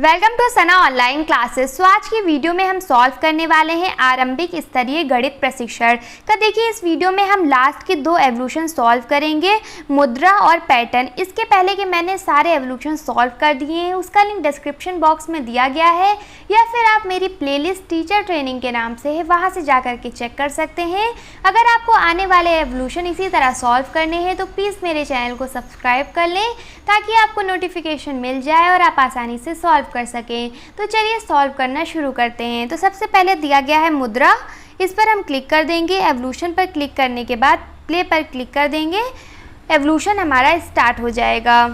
Welcome to Sana online classes. आज की video में हम सॉल्व करने वाले हैं आरंभिक स्तरीय गणित प्रशिक्षण का। देखिए इस वीडियो में हम लास्ट के दो एवोल्यूशन सॉल्व करेंगे, मुद्रा और पैटर्न। इसके पहले कि मैंने सारे एवोल्यूशन सॉल्व कर दिए हैं, उसका लिंक डिस्क्रिप्शन बॉक्स में दिया गया है, या फिर आप मेरी प्लेलिस्ट टीचर ट्रेनिंग के नाम से है, वहाँ से जा कर के चेक कर सकते हैं। अगर आपको आने वाले एवोल्यूशन इसी तरह सॉल्व करने हैं तो प्लीज़ मेरे चैनल को सब्सक्राइब कर लें ताकि आपको नोटिफिकेशन मिल जाए और आप आसानी से सॉल्व कर सकें। तो चलिए सॉल्व करना शुरू करते हैं। तो सबसे पहले दिया गया है मुद्रा, इस पर हम क्लिक कर देंगे। एवोल्यूशन पर क्लिक करने के बाद प्ले पर क्लिक कर देंगे। एवोल्यूशन हमारा स्टार्ट हो जाएगा।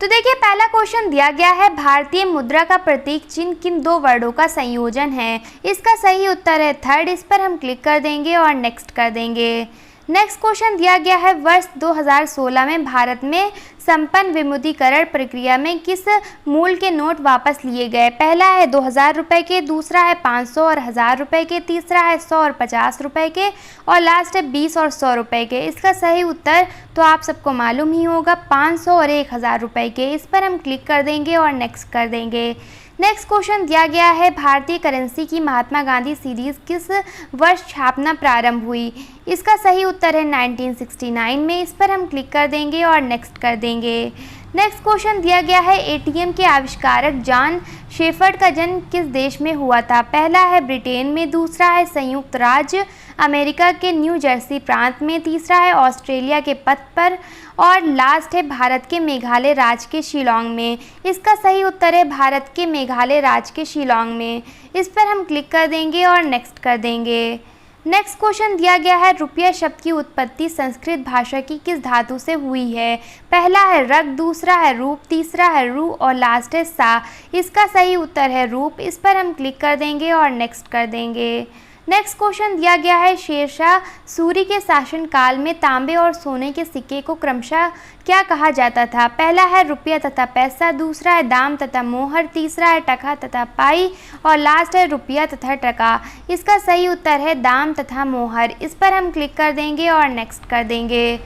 तो देखिए पहला क्वेश्चन दिया गया है, भारतीय मुद्रा का प्रतीक चिन्ह किन दो वर्डों का संयोजन है। इसका सही उत्तर है थर्ड। इस पर हम क्लिक कर देंगे और नेक्स्ट कर देंगे। नेक्स्ट क्वेश्चन दिया गया है, वर्ष 2016 में भारत में संपन्न विमुद्रीकरण प्रक्रिया में किस मूल्य के नोट वापस लिए गए। पहला है 2000 रुपये के, दूसरा है 500 और 1000 रुपये के, तीसरा है 100 और 50 रुपये के, और लास्ट है 20 और 100 रुपये के। इसका सही उत्तर तो आप सबको मालूम ही होगा, 500 और 1000 रुपये के। इस पर हम क्लिक कर देंगे और नेक्स्ट कर देंगे। नेक्स्ट क्वेश्चन दिया गया है, भारतीय करेंसी की महात्मा गांधी सीरीज किस वर्ष छापना प्रारंभ हुई। इसका सही उत्तर है 1969 में। इस पर हम क्लिक कर देंगे और नेक्स्ट कर देंगे। नेक्स्ट क्वेश्चन दिया गया है, एटीएम के आविष्कारक जॉन शेफर्ड का जन्म किस देश में हुआ था। पहला है ब्रिटेन में, दूसरा है संयुक्त राज्य अमेरिका के न्यू जर्सी प्रांत में, तीसरा है ऑस्ट्रेलिया के पथ पर, और लास्ट है भारत के मेघालय राज्य के शिलांग में। इसका सही उत्तर है भारत के मेघालय राज्य के शिलांग में। इस पर हम क्लिक कर देंगे और नेक्स्ट कर देंगे। नेक्स्ट क्वेश्चन दिया गया है, रुपया शब्द की उत्पत्ति संस्कृत भाषा की किस धातु से हुई है। पहला है रग, दूसरा है रूप, तीसरा है रू, और लास्ट है सा। इसका सही उत्तर है रूप। इस पर हम क्लिक कर देंगे और नेक्स्ट कर देंगे। नेक्स्ट क्वेश्चन दिया गया है, शेरशाह सूरी के शासनकाल में तांबे और सोने के सिक्के को क्रमशः क्या कहा जाता था। पहला है रुपया तथा पैसा, दूसरा है दाम तथा मोहर, तीसरा है टका तथा पाई, और लास्ट है रुपया तथा टका। इसका सही उत्तर है दाम तथा मोहर। इस पर हम क्लिक कर देंगे और नेक्स्ट कर देंगे।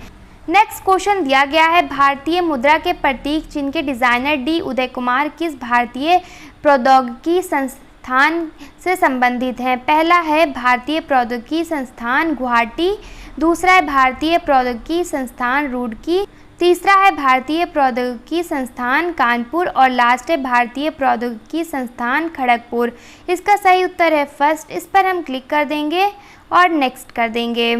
नेक्स्ट क्वेश्चन दिया गया है, भारतीय मुद्रा के प्रतीक चिन्ह के डिज़ाइनर डी उदय कुमार किस भारतीय प्रौद्योगिकी संस्थान से संबंधित हैं। पहला है भारतीय प्रौद्योगिकी संस्थान गुवाहाटी, दूसरा है भारतीय प्रौद्योगिकी संस्थान रुड़की, तीसरा है भारतीय प्रौद्योगिकी संस्थान कानपुर, और लास्ट है भारतीय प्रौद्योगिकी संस्थान खड़गपुर। इसका सही उत्तर है फर्स्ट। इस पर हम क्लिक कर देंगे और नेक्स्ट कर देंगे।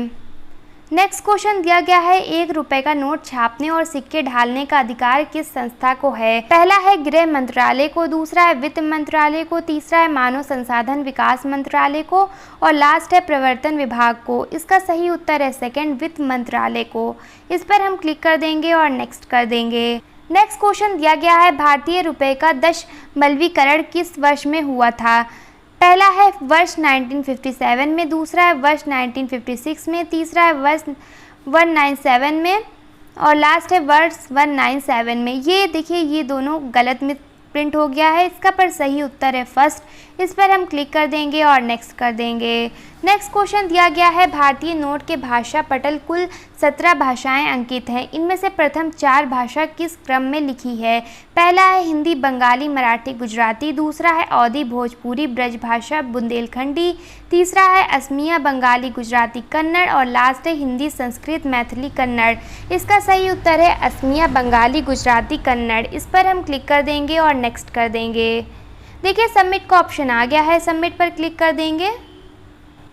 नेक्स्ट क्वेश्चन दिया गया है, 1 रुपये का नोट छापने और सिक्के ढालने का अधिकार किस संस्था को है। पहला है गृह मंत्रालय को, दूसरा है वित्त मंत्रालय को, तीसरा है मानव संसाधन विकास मंत्रालय को, और लास्ट है प्रवर्तन विभाग को। इसका सही उत्तर है सेकंड, वित्त मंत्रालय को। इस पर हम क्लिक कर देंगे और नेक्स्ट कर देंगे। नेक्स्ट क्वेश्चन दिया गया है, भारतीय रुपये का दशमलवीकरण किस वर्ष में हुआ था। पहला है वर्ष 1957 में, दूसरा है वर्ष 1956 में, तीसरा है वर्ष 197 में, और लास्ट है वर्ष 197 में। ये देखिए ये दोनों गलत में प्रिंट हो गया है। इसका पर सही उत्तर है फर्स्ट। इस पर हम क्लिक कर देंगे और नेक्स्ट कर देंगे। नेक्स्ट क्वेश्चन दिया गया है, भारतीय नोट के भाषा पटल कुल 17 भाषाएं अंकित हैं। इनमें से प्रथम 4 भाषा किस क्रम में लिखी है। पहला है हिंदी बंगाली मराठी गुजराती, दूसरा है अवधी भोजपुरी ब्रजभाषा बुंदेलखंडी, तीसरा है असमिया बंगाली गुजराती कन्नड़, और लास्ट है हिंदी संस्कृत मैथिली कन्नड़। इसका सही उत्तर है असमिया बंगाली गुजराती कन्नड़। इस पर हम क्लिक कर देंगे और नेक्स्ट कर देंगे। देखिए सबमिट का ऑप्शन आ गया है, सबमिट पर क्लिक कर देंगे।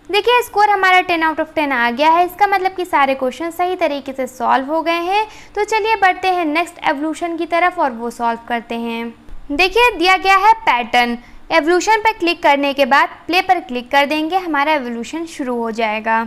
देखिए स्कोर हमारा 10 आउट ऑफ 10 आ गया है। इसका मतलब कि सारे क्वेश्चन सही तरीके से सॉल्व हो गए हैं। तो चलिए बढ़ते हैं नेक्स्ट एवोल्यूशन की तरफ और वो सॉल्व करते हैं। देखिए दिया गया है पैटर्न। एवोल्यूशन पर क्लिक करने के बाद प्ले पर क्लिक कर देंगे, हमारा एवोल्यूशन शुरू हो जाएगा।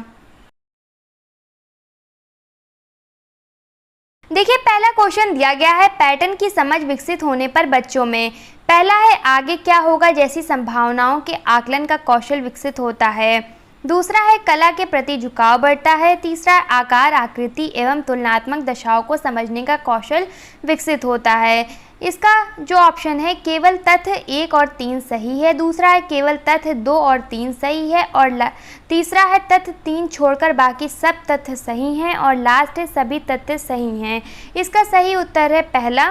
देखिए पहला क्वेश्चन दिया गया है, पैटर्न की समझ विकसित होने पर बच्चों में। पहला है आगे क्या होगा जैसी संभावनाओं के आकलन का कौशल विकसित होता है। दूसरा है कला के प्रति झुकाव बढ़ता है। तीसरा आकार, आकृति एवं तुलनात्मक दशाओं को समझने का कौशल विकसित होता है। इसका जो ऑप्शन है केवल तथ्य 1 और 3 सही है, दूसरा है केवल तथ्य 2 और 3 सही है, और तीसरा है तथ्य 3 छोड़कर बाकी सब तथ्य सही हैं, और लास्ट है सभी तथ्य सही हैं। इसका सही उत्तर है पहला,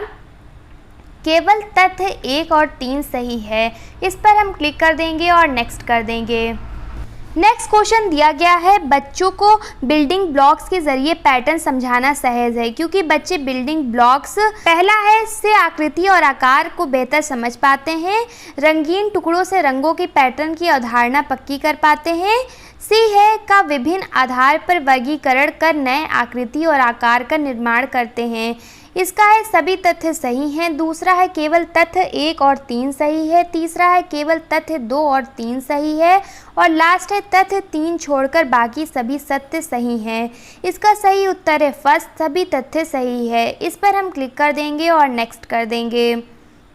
केवल तथ्य 1 और 3 सही है। इस पर हम क्लिक कर देंगे और नेक्स्ट कर देंगे। नेक्स्ट क्वेश्चन दिया गया है, बच्चों को बिल्डिंग ब्लॉक्स के जरिए पैटर्न समझाना सहज है, क्योंकि बच्चे बिल्डिंग ब्लॉक्स पहला है से आकृति और आकार को बेहतर समझ पाते हैं, रंगीन टुकड़ों से रंगों की पैटर्न की अवधारणा पक्की कर पाते हैं, सी है का विभिन्न आधार पर वर्गीकरण कर नए आकृति और आकार का निर्माण करते हैं। इसका है सभी तथ्य सही हैं, दूसरा है केवल तथ्य 1 और 3 सही है, तीसरा है केवल तथ्य 2 और 3 सही है, और लास्ट है तथ्य 3 छोड़कर बाकी सभी सत्य सही हैं। इसका सही उत्तर है फर्स्ट, सभी तथ्य सही है। इस पर हम क्लिक कर देंगे और नेक्स्ट कर देंगे।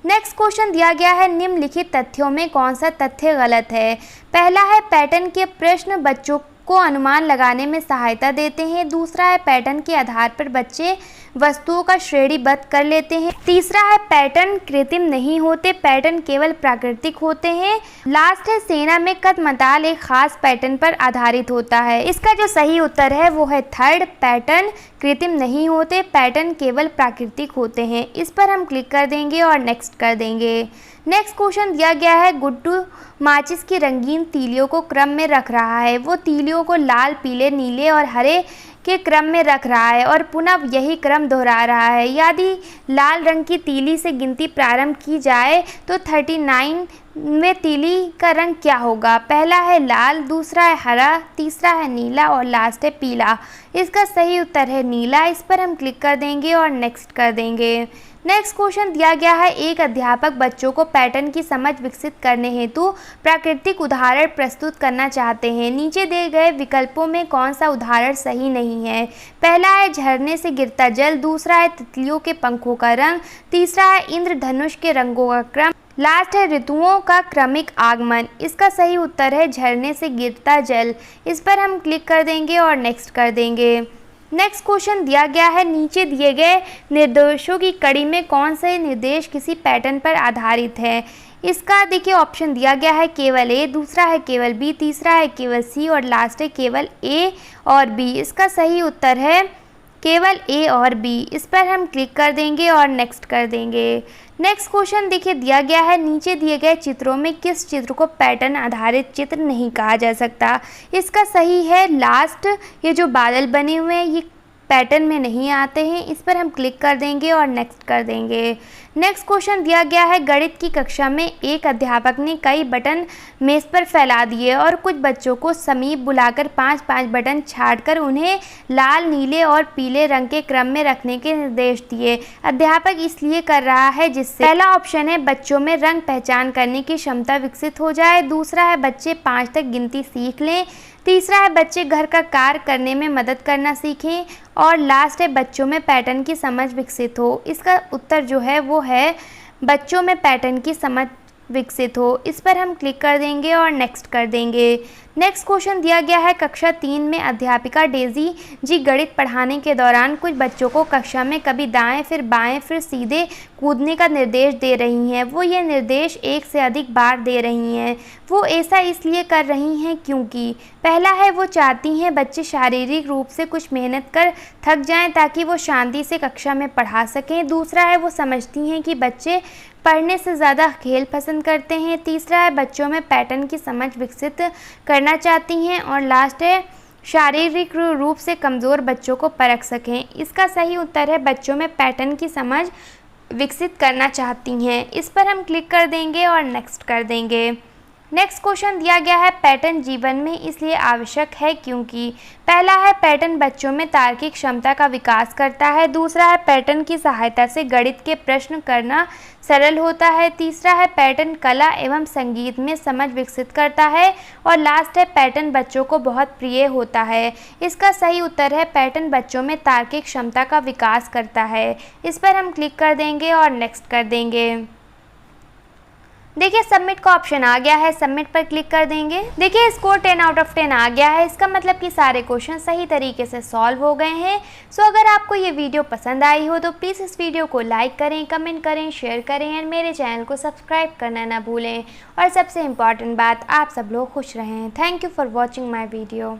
नेक्स्ट क्वेश्चन दिया गया है, निम्नलिखित तथ्यों में कौन सा तथ्य गलत है। पहला है पैटर्न के प्रश्न बच्चों को अनुमान लगाने में सहायता देते हैं, दूसरा है पैटर्न के आधार पर बच्चे वस्तुओं का श्रेणीबद्ध कर लेते हैं, तीसरा है पैटर्न कृत्रिम नहीं होते, पैटर्न केवल प्राकृतिक होते हैं, लास्ट है सेना में कदमताल एक खास पैटर्न पर आधारित होता है। इसका जो सही उत्तर है वो है थर्ड, पैटर्न कृत्रिम नहीं होते, पैटर्न केवल प्राकृतिक होते हैं। इस पर हम क्लिक कर देंगे और नेक्स्ट कर देंगे। नेक्स्ट क्वेश्चन दिया गया है, गुड्डू माचिस की रंगीन तीलियों को क्रम में रख रहा है, वो तीलियों को लाल, पीले, नीले और हरे के क्रम में रख रहा है और पुनः यही क्रम दोहरा रहा है। यदि लाल रंग की तीली से गिनती प्रारंभ की जाए तो 39 में तीली का रंग क्या होगा। पहला है लाल, दूसरा है हरा, तीसरा है नीला और लास्ट है पीला। इसका सही उत्तर है नीला। इस पर हम क्लिक कर देंगे और नेक्स्ट कर देंगे। नेक्स्ट क्वेश्चन दिया गया है, एक अध्यापक बच्चों को पैटर्न की समझ विकसित करने हेतु प्राकृतिक उदाहरण प्रस्तुत करना चाहते हैं। नीचे दिए गए विकल्पों में कौन सा उदाहरण सही नहीं है। पहला है झरने से गिरता जल, दूसरा है तितलियों के पंखों का रंग, तीसरा है इंद्रधनुष के रंगों का क्रम, लास्ट है ऋतुओं का क्रमिक आगमन। इसका सही उत्तर है झरने से गिरता जल। इस पर हम क्लिक कर देंगे और नेक्स्ट कर देंगे। नेक्स्ट क्वेश्चन दिया गया है, नीचे दिए गए निर्देशों की कड़ी में कौन से निर्देश किसी पैटर्न पर आधारित है। इसका देखिए ऑप्शन दिया गया है केवल ए, दूसरा है केवल बी, तीसरा है केवल सी और लास्ट है केवल ए और बी। इसका सही उत्तर है केवल ए और बी। इस पर हम क्लिक कर देंगे और नेक्स्ट कर देंगे। नेक्स्ट क्वेश्चन देखिए दिया गया है, नीचे दिए गए चित्रों में किस चित्र को पैटर्न आधारित चित्र नहीं कहा जा सकता। इसका सही है लास्ट, ये जो बादल बने हुए हैं ये पैटर्न में नहीं आते हैं। इस पर हम क्लिक कर देंगे और नेक्स्ट कर देंगे। नेक्स्ट क्वेश्चन दिया गया है, गणित की कक्षा में एक अध्यापक ने कई बटन मेज पर फैला दिए और कुछ बच्चों को समीप बुलाकर 5-5 बटन छांटकर उन्हें लाल, नीले और पीले रंग के क्रम में रखने के निर्देश दिए। अध्यापक इसलिए कर रहा है जिससे पहला ऑप्शन है बच्चों में रंग पहचान करने की क्षमता विकसित हो जाए, दूसरा है बच्चे 5 तक गिनती सीख लें, तीसरा है बच्चे घर का कार्य करने में मदद करना सीखें और लास्ट है बच्चों में पैटर्न की समझ विकसित हो। इसका उत्तर जो है वो है बच्चों में पैटर्न की समझ विकसित हो। इस पर हम क्लिक कर देंगे और नेक्स्ट कर देंगे। नेक्स्ट क्वेश्चन दिया गया है, कक्षा 3 में अध्यापिका डेजी जी गणित पढ़ाने के दौरान कुछ बच्चों को कक्षा में कभी दाएं फिर बाएं फिर सीधे कूदने का निर्देश दे रही हैं। वो ये निर्देश एक से अधिक बार दे रही हैं। वो ऐसा इसलिए कर रही हैं क्योंकि पहला है वो चाहती हैं बच्चे शारीरिक रूप से कुछ मेहनत कर थक जाएं ताकि वो शांति से कक्षा में पढ़ा सकें, दूसरा है वो समझती हैं कि बच्चे पढ़ने से ज़्यादा खेल पसंद करते हैं, तीसरा है बच्चों में पैटर्न की समझ विकसित करना चाहती हैं और लास्ट है शारीरिक रूप से कमज़ोर बच्चों को परख सकें। इसका सही उत्तर है बच्चों में पैटर्न की समझ विकसित करना चाहती हैं। इस पर हम क्लिक कर देंगे और नेक्स्ट कर देंगे। नेक्स्ट क्वेश्चन दिया गया है, पैटर्न जीवन में इसलिए आवश्यक है क्योंकि पहला है पैटर्न बच्चों में तार्किक क्षमता का विकास करता है, दूसरा है पैटर्न की सहायता से गणित के प्रश्न करना सरल होता है, तीसरा है पैटर्न कला एवं संगीत में समझ विकसित करता है और लास्ट है पैटर्न बच्चों को बहुत प्रिय होता है। इसका सही उत्तर है पैटर्न बच्चों में तार्किक क्षमता का विकास करता है। इस पर हम क्लिक कर देंगे और नेक्स्ट कर देंगे। देखिए सबमिट का ऑप्शन आ गया है, सबमिट पर क्लिक कर देंगे। देखिए स्कोर 10 आउट ऑफ 10 आ गया है, इसका मतलब कि सारे क्वेश्चन सही तरीके से सॉल्व हो गए हैं। सो अगर आपको ये वीडियो पसंद आई हो तो प्लीज़ इस वीडियो को लाइक करें, कमेंट करें, शेयर करें एंड मेरे चैनल को सब्सक्राइब करना ना भूलें। और सबसे इम्पॉर्टेंट बात, आप सब लोग खुश रहें। Thank you for watching my video.